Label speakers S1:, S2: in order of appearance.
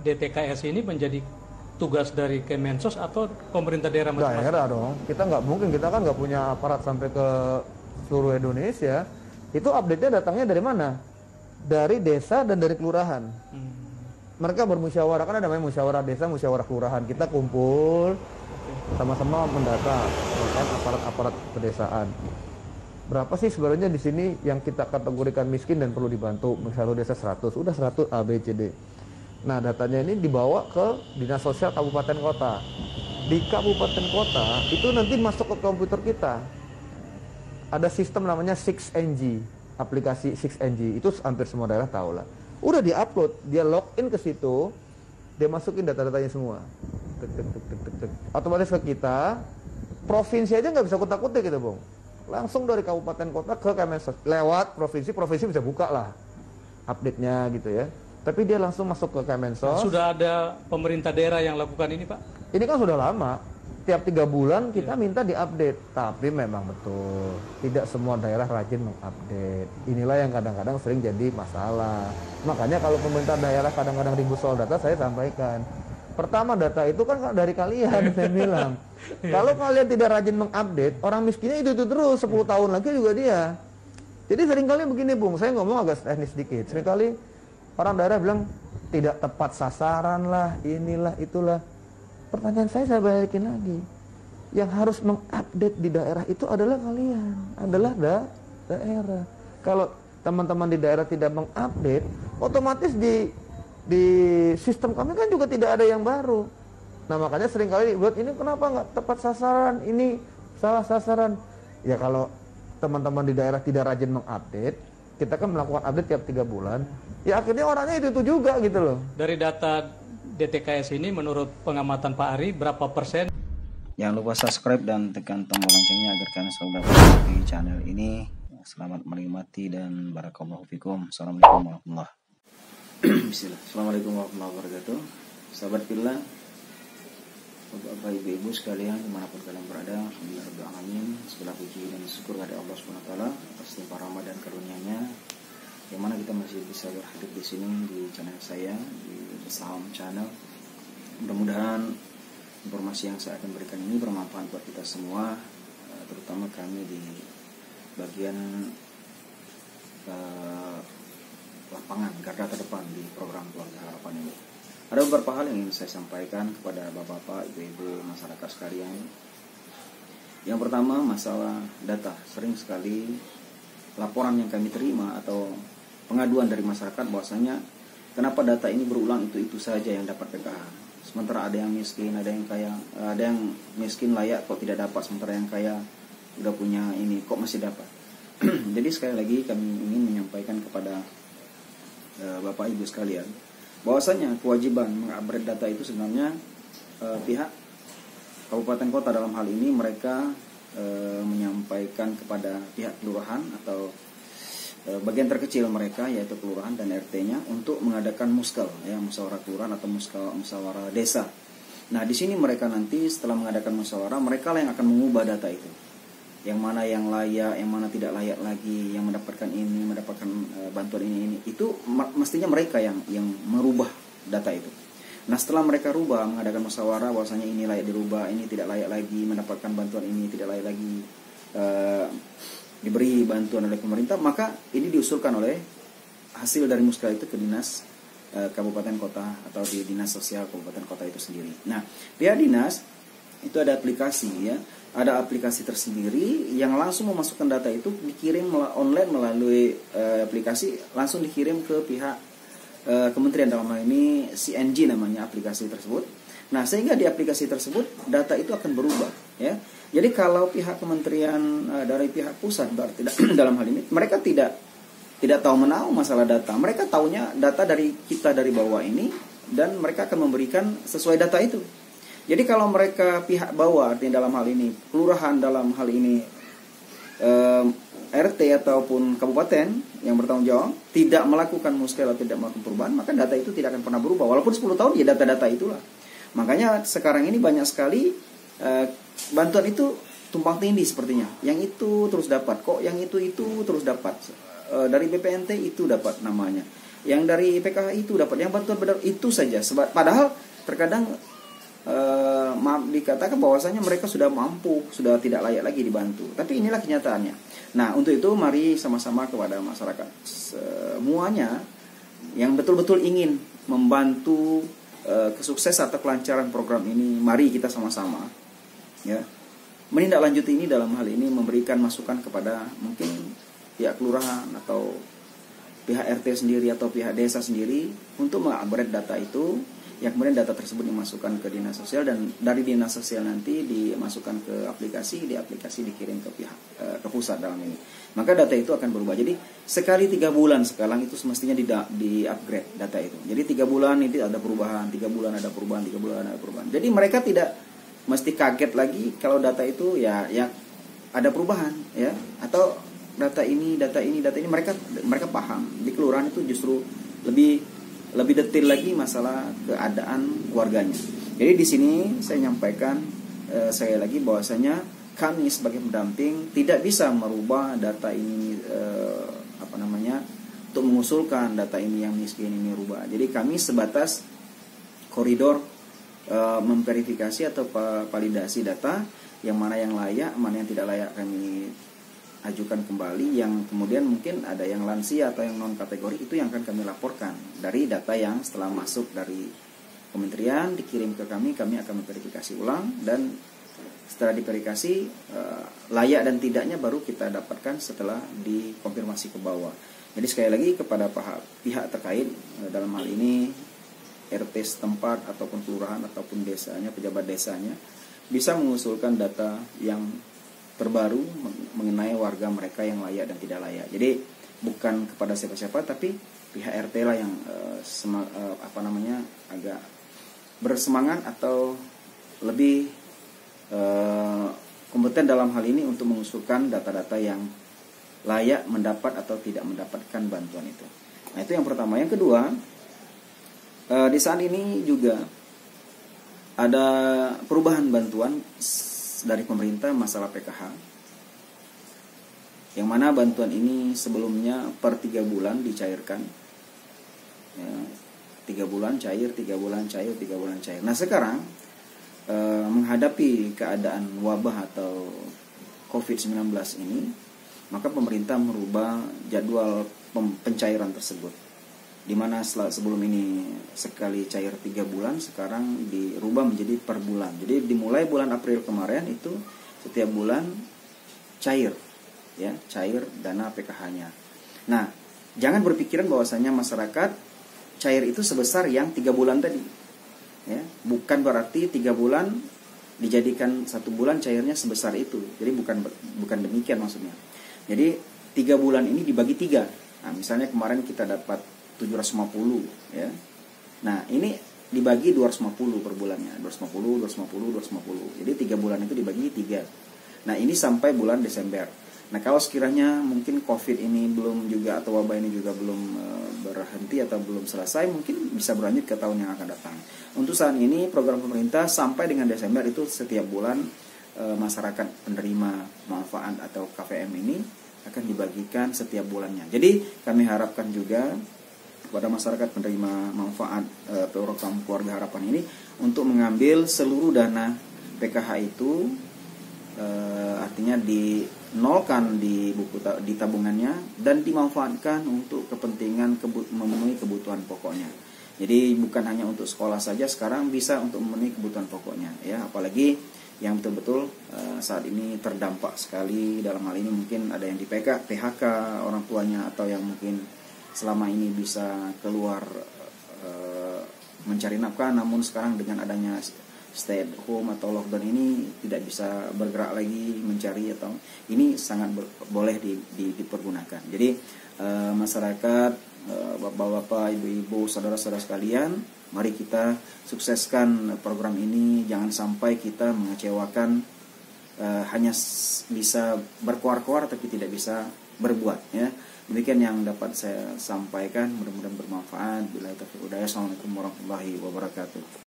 S1: DTKS ini menjadi tugas dari Kemensos atau pemerintah daerah masing-masing?
S2: Daerah dong. Kita nggak mungkin, kita kan nggak punya aparat sampai ke seluruh Indonesia. Itu update-nya datangnya dari mana? Dari desa dan dari kelurahan. Mereka bermusyawarah, kan ada namanya musyawarah desa, musyawarah kelurahan. Kita kumpul, sama-sama mendata, kan aparat-aparat pedesaan. Berapa sih sebenarnya di sini yang kita kategorikan miskin dan perlu dibantu? Misalnya desa 100, udah 100 A, B, C, D. Nah, datanya ini dibawa ke Dinas Sosial Kabupaten Kota. Di Kabupaten Kota itu nanti masuk ke komputer kita. Ada sistem namanya 6NG, aplikasi 6NG. Itu hampir semua daerah tahu lah. Udah di-upload, dia login ke situ, dia masukin data-datanya semua. Tek, tek, tek, tek, tek, tek. Otomatis ke kita, provinsi aja nggak bisa kutak-kutik gitu, Bung. Langsung dari kabupaten kota ke Kemensos. Lewat provinsi, provinsi bisa buka lah update-nya gitu ya. Tapi dia langsung masuk ke Kemensos.
S1: Sudah ada pemerintah daerah yang lakukan ini, Pak?
S2: Ini kan sudah lama. Tiap 3 bulan kita minta diupdate. Tapi memang betul, tidak semua daerah rajin mengupdate. Inilah yang kadang-kadang sering jadi masalah. Makanya kalau pemerintah daerah kadang-kadang ribut soal data, saya sampaikan. Pertama, data itu kan dari kalian, saya bilang. Kalau kalian tidak rajin mengupdate, orang miskinnya itu terus, 10 tahun lagi juga dia. Jadi seringkali begini, Bung, saya ngomong agak teknis sedikit. Seringkali orang daerah bilang, tidak tepat sasaran lah, inilah, itulah. Pertanyaan saya balikin lagi. Yang harus mengupdate di daerah itu adalah kalian, adalah daerah. Kalau teman-teman di daerah tidak mengupdate, otomatis di sistem kami kan juga tidak ada yang baru. Nah, makanya seringkali buat ini kenapa nggak tepat sasaran, ini salah sasaran. Ya kalau teman-teman di daerah tidak rajin mengupdate, kita kan melakukan update tiap 3 bulan, ya akhirnya orangnya itu juga gitu loh.
S1: Dari data DTKS ini menurut pengamatan Pak Ari, berapa persen?
S3: Jangan lupa subscribe dan tekan tombol loncengnya agar kalian selalu dapat mengikuti channel ini. Selamat menikmati dan barakallahu fikum. Assalamualaikum warahmatullahi wabarakatuh. Bismillah. Assalamualaikum warahmatullahi wabarakatuh. Sahabat fillah, Bapak Ibu sekalian dimanapun kalian berada, alhamdulillah, segala puji dan syukur kepada Allah SWT atas limpah rahmat dan karunia-Nya, yang mana kita masih bisa berhadir di sini di channel saya, di Saham Channel. Mudah-mudahan informasi yang saya akan berikan ini bermanfaat buat kita semua, terutama kami di bagian lapangan, garda terdepan di program Keluarga Harapan ini. Ada beberapa hal yang ingin saya sampaikan kepada bapak-bapak, ibu-ibu, masyarakat sekalian. Yang pertama, masalah data. Sering sekali laporan yang kami terima atau pengaduan dari masyarakat bahwasanya kenapa data ini berulang itu saja yang dapat PKH. Sementara ada yang miskin, ada yang kaya, ada yang miskin layak kok tidak dapat, sementara yang kaya udah punya ini kok masih dapat. Jadi sekali lagi kami ingin menyampaikan kepada Bapak Ibu sekalian bahwasanya kewajiban mengupdate data itu sebenarnya pihak kabupaten kota dalam hal ini mereka menyampaikan kepada pihak kelurahan atau bagian terkecil mereka yaitu kelurahan dan RT-nya untuk mengadakan muskal, ya, musyawarah kelurahan atau musyawarah desa. Nah, di sini mereka nanti setelah mengadakan musyawarah, mereka lah yang akan mengubah data itu. Yang mana yang layak, yang mana tidak layak lagi, yang mendapatkan ini, mendapatkan bantuan ini. Itu mestinya mereka yang merubah data itu. Nah, setelah mereka rubah, mengadakan musyawarah bahwasanya ini layak dirubah, ini tidak layak lagi, mendapatkan bantuan ini tidak layak lagi diberi bantuan oleh pemerintah, maka ini diusulkan oleh hasil dari muskal itu ke dinas kabupaten kota atau di dinas sosial kabupaten kota itu sendiri. Nah, pihak dinas itu ada aplikasi, ya, ada aplikasi tersendiri yang langsung memasukkan data itu dikirim online melalui aplikasi, langsung dikirim ke pihak kementerian, dalam hal ini CNG namanya aplikasi tersebut. Nah, sehingga di aplikasi tersebut data itu akan berubah, ya. Jadi kalau pihak kementerian dari pihak pusat berarti dalam hal ini mereka tidak tahu menahu masalah data. Mereka taunya data dari kita dari bawah ini dan mereka akan memberikan sesuai data itu. Jadi kalau mereka pihak bawah artinya dalam hal ini kelurahan, dalam hal ini RT ataupun kabupaten yang bertanggung jawab tidak melakukan muskil atau tidak melakukan perubahan, maka data itu tidak akan pernah berubah walaupun 10 tahun ya data-data itulah. Makanya sekarang ini banyak sekali bantuan itu tumpang tindih sepertinya. Yang itu terus dapat, kok yang itu terus dapat. Dari BPNT itu dapat namanya. yang dari PKH itu dapat, yang bantuan benar itu saja. Padahal terkadang dikatakan bahwasanya mereka sudah mampu, sudah tidak layak lagi dibantu. Tapi inilah kenyataannya. Nah, untuk itu mari sama-sama kepada masyarakat semuanya yang betul-betul ingin membantu kesuksesan atau kelancaran program ini, mari kita sama-sama ya menindaklanjuti ini, dalam hal ini memberikan masukan kepada mungkin pihak kelurahan atau pihak RT sendiri atau pihak desa sendiri untuk mengupgrade data itu, yang kemudian data tersebut dimasukkan ke dinas sosial, dan dari dinas sosial nanti dimasukkan ke aplikasi, di aplikasi dikirim ke pihak ke pusat dalam ini. Maka data itu akan berubah. Jadi sekali 3 bulan sekarang itu semestinya di upgrade data itu. Jadi 3 bulan itu ada perubahan, 3 bulan ada perubahan, 3 bulan ada perubahan. Jadi mereka tidak mesti kaget lagi kalau data itu ya ada perubahan ya, atau data ini mereka paham. Di kelurahan itu justru lebih detail lagi masalah keadaan keluarganya. Jadi di sini saya nyampaikan sekali lagi bahwasanya kami sebagai pendamping tidak bisa merubah data ini untuk mengusulkan data ini yang miskin ini rubah. Jadi kami sebatas koridor memverifikasi atau validasi data, yang mana yang layak, mana yang tidak layak kami ajukan kembali, yang kemudian mungkin ada yang lansia atau yang non kategori, itu yang akan kami laporkan dari data yang setelah masuk dari kementerian dikirim ke kami akan memverifikasi ulang, dan setelah diverifikasi layak dan tidaknya baru kita dapatkan setelah dikonfirmasi ke bawah. Jadi sekali lagi kepada pihak terkait dalam hal ini RT setempat ataupun kelurahan ataupun desanya, pejabat desanya bisa mengusulkan data yang terbaru mengenai warga mereka yang layak dan tidak layak. Jadi bukan kepada siapa-siapa, tapi pihak RT lah yang agak bersemangat atau lebih kompeten dalam hal ini untuk mengusulkan data-data yang layak mendapat atau tidak mendapatkan bantuan itu. Nah, itu yang pertama. Yang kedua, di saat ini juga ada perubahan bantuan dari pemerintah masalah PKH, yang mana bantuan ini sebelumnya per 3 bulan dicairkan ya, 3 bulan cair, 3 bulan cair, 3 bulan cair. Nah sekarang menghadapi keadaan wabah atau COVID-19 ini, maka pemerintah merubah jadwal pencairan tersebut, di mana sebelum ini sekali cair 3 bulan, sekarang dirubah menjadi per bulan. Jadi dimulai bulan April kemarin itu setiap bulan cair dana PKH-nya. Nah, jangan berpikiran bahwasanya masyarakat cair itu sebesar yang 3 bulan tadi. Ya, bukan berarti 3 bulan dijadikan 1 bulan cairnya sebesar itu. Jadi bukan demikian maksudnya. Jadi 3 bulan ini dibagi 3. Nah, misalnya kemarin kita dapat 750 ya. Nah, ini dibagi 250 per bulannya. 250. Jadi 3 bulan itu dibagi 3. Nah, ini sampai bulan Desember. Nah, kalau sekiranya mungkin COVID ini belum juga, atau wabah ini juga belum berhenti atau belum selesai, mungkin bisa berlanjut ke tahun yang akan datang. Untuk saat ini program pemerintah sampai dengan Desember itu setiap bulan masyarakat penerima manfaat atau KPM ini akan dibagikan setiap bulannya. Jadi kami harapkan juga kepada masyarakat penerima manfaat program Keluarga Harapan ini untuk mengambil seluruh dana PKH itu, artinya dinolkan di tabungannya dan dimanfaatkan untuk kepentingan memenuhi kebutuhan pokoknya. Jadi bukan hanya untuk sekolah saja, sekarang bisa untuk memenuhi kebutuhan pokoknya ya, apalagi yang betul-betul saat ini terdampak sekali. Dalam hal ini mungkin ada yang di PHK orang tuanya, atau yang mungkin selama ini bisa keluar mencari nafkah, namun sekarang dengan adanya stay at home atau lockdown ini tidak bisa bergerak lagi mencari, atau ini sangat boleh dipergunakan. Jadi masyarakat, bapak-bapak, ibu-ibu, saudara-saudara sekalian, mari kita sukseskan program ini. Jangan sampai kita mengecewakan, hanya bisa berkuar-kuar tapi tidak bisa berbuat ya. Demikian yang dapat saya sampaikan, mudah-mudahan bermanfaat. Bila taufiq hidayah. Assalamualaikum warahmatullahi wabarakatuh.